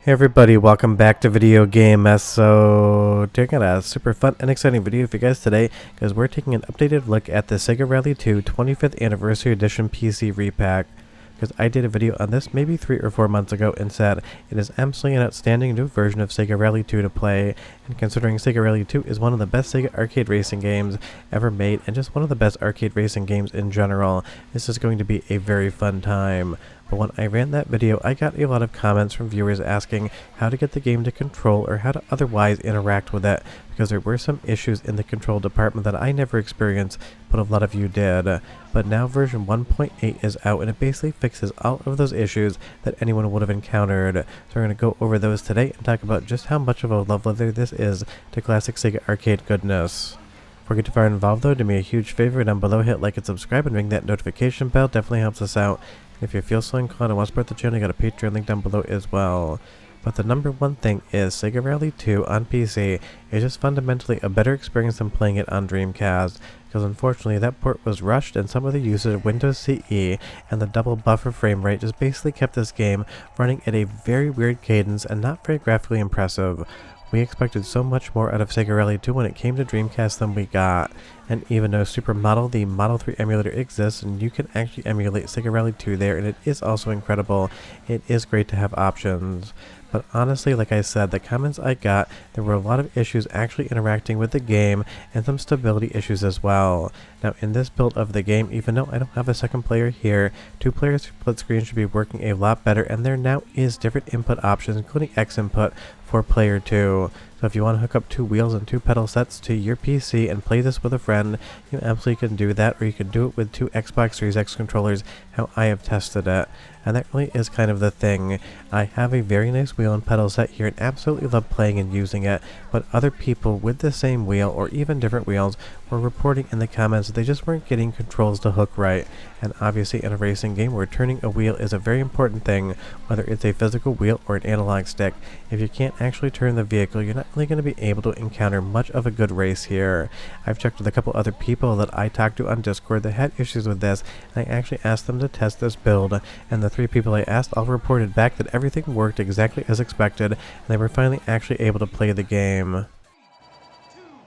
Hey everybody, welcome back to Video Game Mess. So, taking a super fun and exciting video for you guys today, because we're taking an updated look at the Sega Rally 2 25th Anniversary Edition PC Repack. Because I did a video on this maybe 3 or 4 months ago and said it is absolutely an outstanding new version of Sega Rally 2 to play, and considering Sega Rally 2 is one of the best Sega arcade racing games ever made and just one of the best arcade racing games in general, this is going to be a very fun time. But when I ran that video, I got a lot of comments from viewers asking how to get the game to control or how to otherwise interact with it, because there were some issues in the control department that I never experienced, but a lot of you did. But now version 1.8 is out, and it basically fixes all of those issues that anyone would have encountered. So we're going to go over those today and talk about just how much of a love letter this is to classic Sega arcade goodness. Before we get too far involved though, do me a huge favor down below, hit like and subscribe and ring that notification bell, definitely helps us out. If you feel so inclined and want to support the channel, you got a Patreon link down below as well. But the number one thing is Sega Rally 2 on PC is just fundamentally a better experience than playing it on Dreamcast, because unfortunately that port was rushed and some of the usage of Windows CE and the double buffer frame rate just basically kept this game running at a very weird cadence and not very graphically impressive. We expected so much more out of Sega Rally 2 when it came to Dreamcast than we got, and even though Supermodel, the Model 3 emulator, exists and you can actually emulate Sega Rally 2 there, and it is also incredible, it is great to have options. But honestly, like I said, the comments I got, there were a lot of issues actually interacting with the game and some stability issues as well. Now in this build of the game, even though I don't have a second player here, 2 players split screen should be working a lot better, and there now is different input options including X input for player 2. So if you want to hook up 2 wheels and 2 pedal sets to your PC and play this with a friend, you absolutely can do that, or you can do it with 2 Xbox Series X controllers, how I have tested it. And that really is kind of the thing. I have a very nice wheel and pedal set here and absolutely love playing and using it, but other people with the same wheel or even different wheels were reporting in the comments that they just weren't getting controls to hook right. And obviously in a racing game where turning a wheel is a very important thing, whether it's a physical wheel or an analog stick, if you can't actually turn the vehicle, you're not really going to be able to encounter much of a good race here. I've checked with a couple other people that I talked to on Discord that had issues with this, and I actually asked them to test this build, and the 3 people I asked all reported back that everything worked exactly as expected, and they were finally actually able to play the game.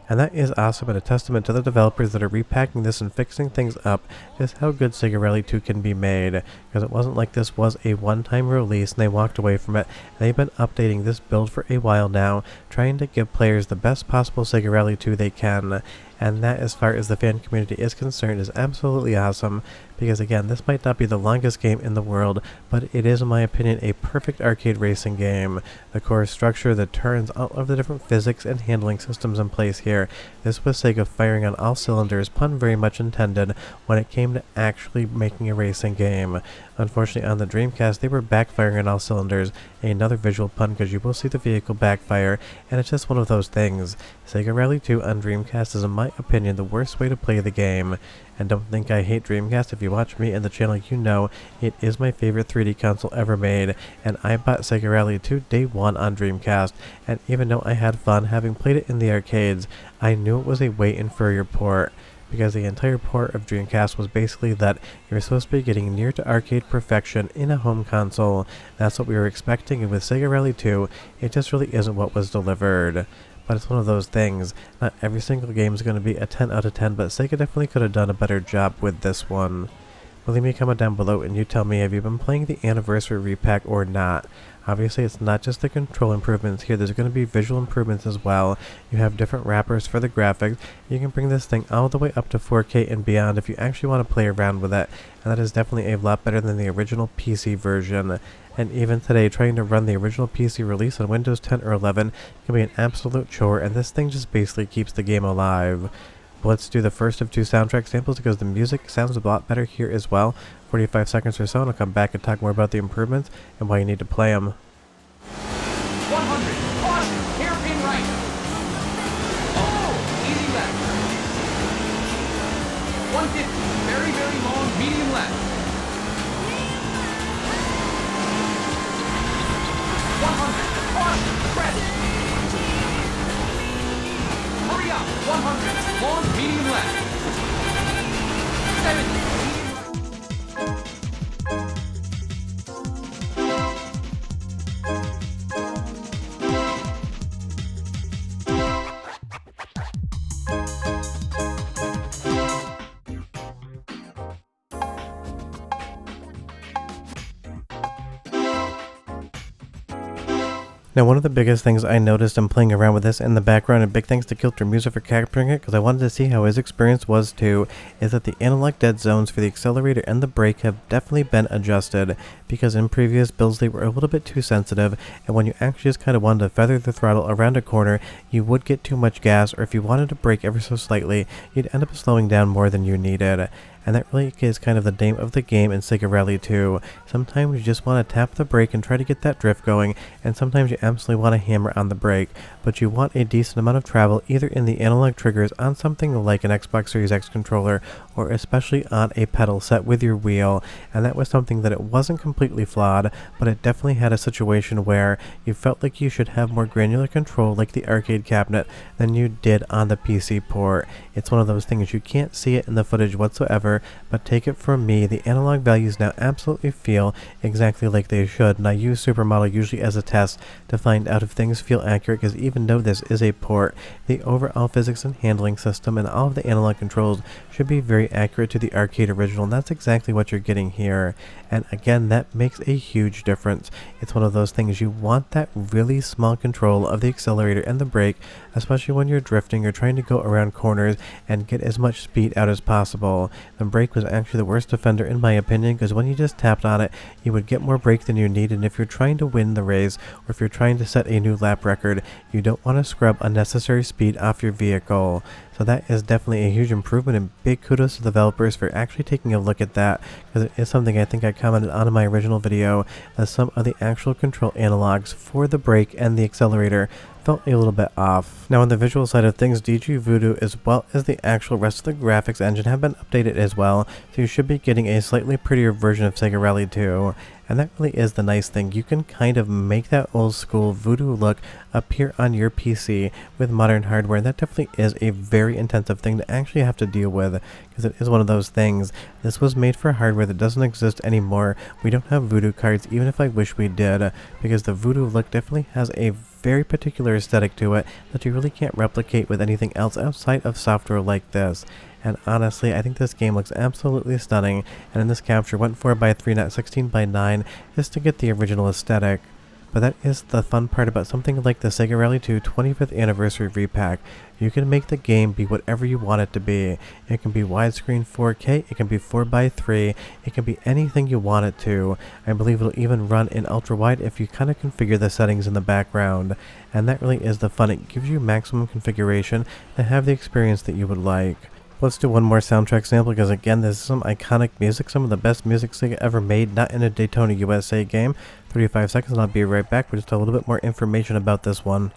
And that is awesome and a testament to the developers that are repacking this and fixing things up, just how good Sega Rally 2 can be made, because it wasn't like this was a one-time release and they walked away from it. They've been updating this build for a while now, trying to give players the best possible Sega Rally 2 they can. And that, as far as the fan community is concerned, is absolutely awesome, because again, this might not be the longest game in the world, but it is, in my opinion, a perfect arcade racing game. The core structure, the turns, all of the different physics and handling systems in place here. This was Sega firing on all cylinders, pun very much intended, when it came to actually making a racing game. Unfortunately, on the Dreamcast, they were backfiring on all cylinders, another visual pun because you will see the vehicle backfire, and it's just one of those things. Sega Rally 2 on Dreamcast is, in my opinion, the worst way to play the game. And don't think I hate Dreamcast. If you watch me and the channel, you know it is my favorite 3D console ever made, and I bought Sega Rally 2 day 1 on Dreamcast, and even though I had fun having played it in the arcades, I knew it was a way inferior port, because the entire port of Dreamcast was basically that you're supposed to be getting near to arcade perfection in a home console. That's what we were expecting, and with Sega Rally 2, it just really isn't what was delivered. But it's one of those things, not every single game is going to be a 10 out of 10, but Sega definitely could have done a better job with this one. Well, leave me a comment down below and you tell me, have you been playing the Anniversary Repack or not? Obviously, it's not just the control improvements here, there's going to be visual improvements as well. You have different wrappers for the graphics. You can bring this thing all the way up to 4K and beyond if you actually want to play around with it, and that is definitely a lot better than the original PC version. And even today, trying to run the original PC release on Windows 10 or 11 can be an absolute chore, and this thing just basically keeps the game alive. But let's do the first of 2 soundtrack samples, because the music sounds a lot better here as well. 45 seconds or so, and I'll come back and talk more about the improvements and why you need to play them. 100, caution, hairpin right. Oh, easy left. 150, very, very long, medium left. 100, caution, crest. Hurry up, 100, long, medium left. 70. Now, one of the biggest things I noticed in playing around with this in the background, and big thanks to Kilter Music for capturing it, because I wanted to see how his experience was too, is that the analog dead zones for the accelerator and the brake have definitely been adjusted, because in previous builds they were a little bit too sensitive, and when you actually just kind of wanted to feather the throttle around a corner, you would get too much gas, or if you wanted to brake ever so slightly, you'd end up slowing down more than you needed. And that really is kind of the name of the game in Sega Rally 2. Sometimes you just want to tap the brake and try to get that drift going, and sometimes you absolutely want to hammer on the brake, but you want a decent amount of travel either in the analog triggers on something like an Xbox Series X controller, or especially on a pedal set with your wheel, and that was something that it wasn't completely flawed, but it definitely had a situation where you felt like you should have more granular control like the arcade cabinet than you did on the PC port. It's one of those things you can't see it in the footage whatsoever, but take it from me, the analog values now absolutely feel exactly like they should, and I use Supermodel usually as a test to find out if things feel accurate, because even though this is a port, the overall physics and handling system and all of the analog controls should be very accurate to the arcade original, and that's exactly what you're getting here. And again, that makes a huge difference. It's one of those things you want that really small control of the accelerator and the brake, especially when you're drifting or trying to go around corners and get as much speed out as possible. The brake was actually the worst offender in my opinion, because when you just tapped on it, you would get more brake than you need, and if you're trying to win the race, or if you're trying to set a new lap record, you don't want to scrub unnecessary speed off your vehicle. So that is definitely a huge improvement, and big kudos to the developers for actually taking a look at that, because it is something I think I commented on in my original video, that some of the actual control analogs for the brake and the accelerator felt a little bit off. Now on the visual side of things, DG Voodoo as well as the actual rest of the graphics engine have been updated as well, so you should be getting a slightly prettier version of Sega Rally 2. And that really is the nice thing. You can kind of make that old school Voodoo look appear on your PC with modern hardware, and that definitely is a very intensive thing to actually have to deal with, because it is one of those things. This was made for hardware that doesn't exist anymore. We don't have Voodoo cards, even if I wish we did, because the Voodoo look definitely has a very particular aesthetic to it that you really can't replicate with anything else outside of software like this. And honestly, I think this game looks absolutely stunning, and in this capture went for it by 3, not 16 by 9, just to get the original aesthetic. But that is the fun part about something like the Sega Rally 2 25th Anniversary Repack. You can make the game be whatever you want it to be. It can be widescreen 4K, it can be 4x3, it can be anything you want it to. I believe it'll even run in ultra wide if you kind of configure the settings in the background. And that really is the fun. It gives you maximum configuration to have the experience that you would like. Let's do one more soundtrack sample, because again, this is some iconic music, some of the best music Sega ever made, not in a Daytona USA game. 35 seconds and I'll be right back with just a little bit more information about this one.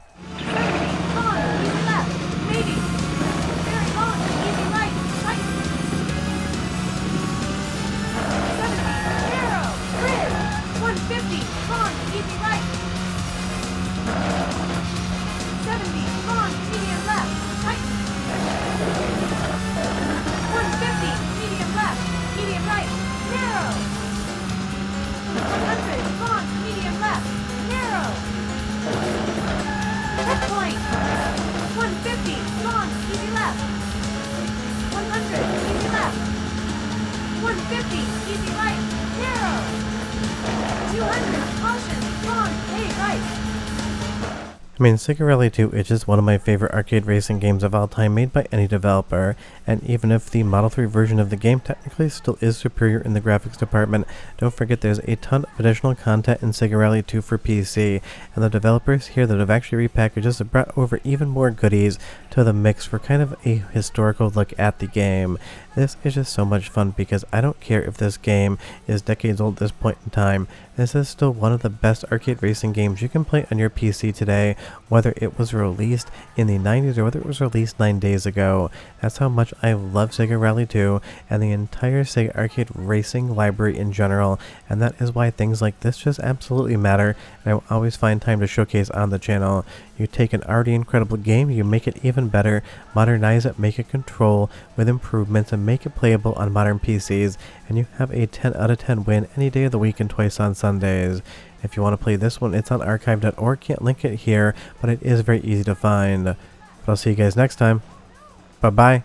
I mean, Sega Rally 2 is just one of my favorite arcade racing games of all time made by any developer, and even if the Model 3 version of the game technically still is superior in the graphics department, don't forget there's a ton of additional content in Sega Rally 2 for PC, and the developers here that have actually repackaged this have brought over even more goodies to the mix for kind of a historical look at the game. This is just so much fun, because I don't care if this game is decades old at this point in time, this is still one of the best arcade racing games you can play on your PC today, whether it was released in the 90s or whether it was released 9 days ago. That's how much I love Sega Rally 2 and the entire Sega arcade racing library in general, and that is why things like this just absolutely matter, and I will always find time to showcase on the channel. You take an already incredible game, you make it even better, modernize it, make it control with improvements, and make it playable on modern PCs, and you have a 10 out of 10 win any day of the week and twice on Sundays. If you want to play this one, it's on archive.org. Can't link it here, but it is very easy to find. But I'll see you guys next time. Bye-bye.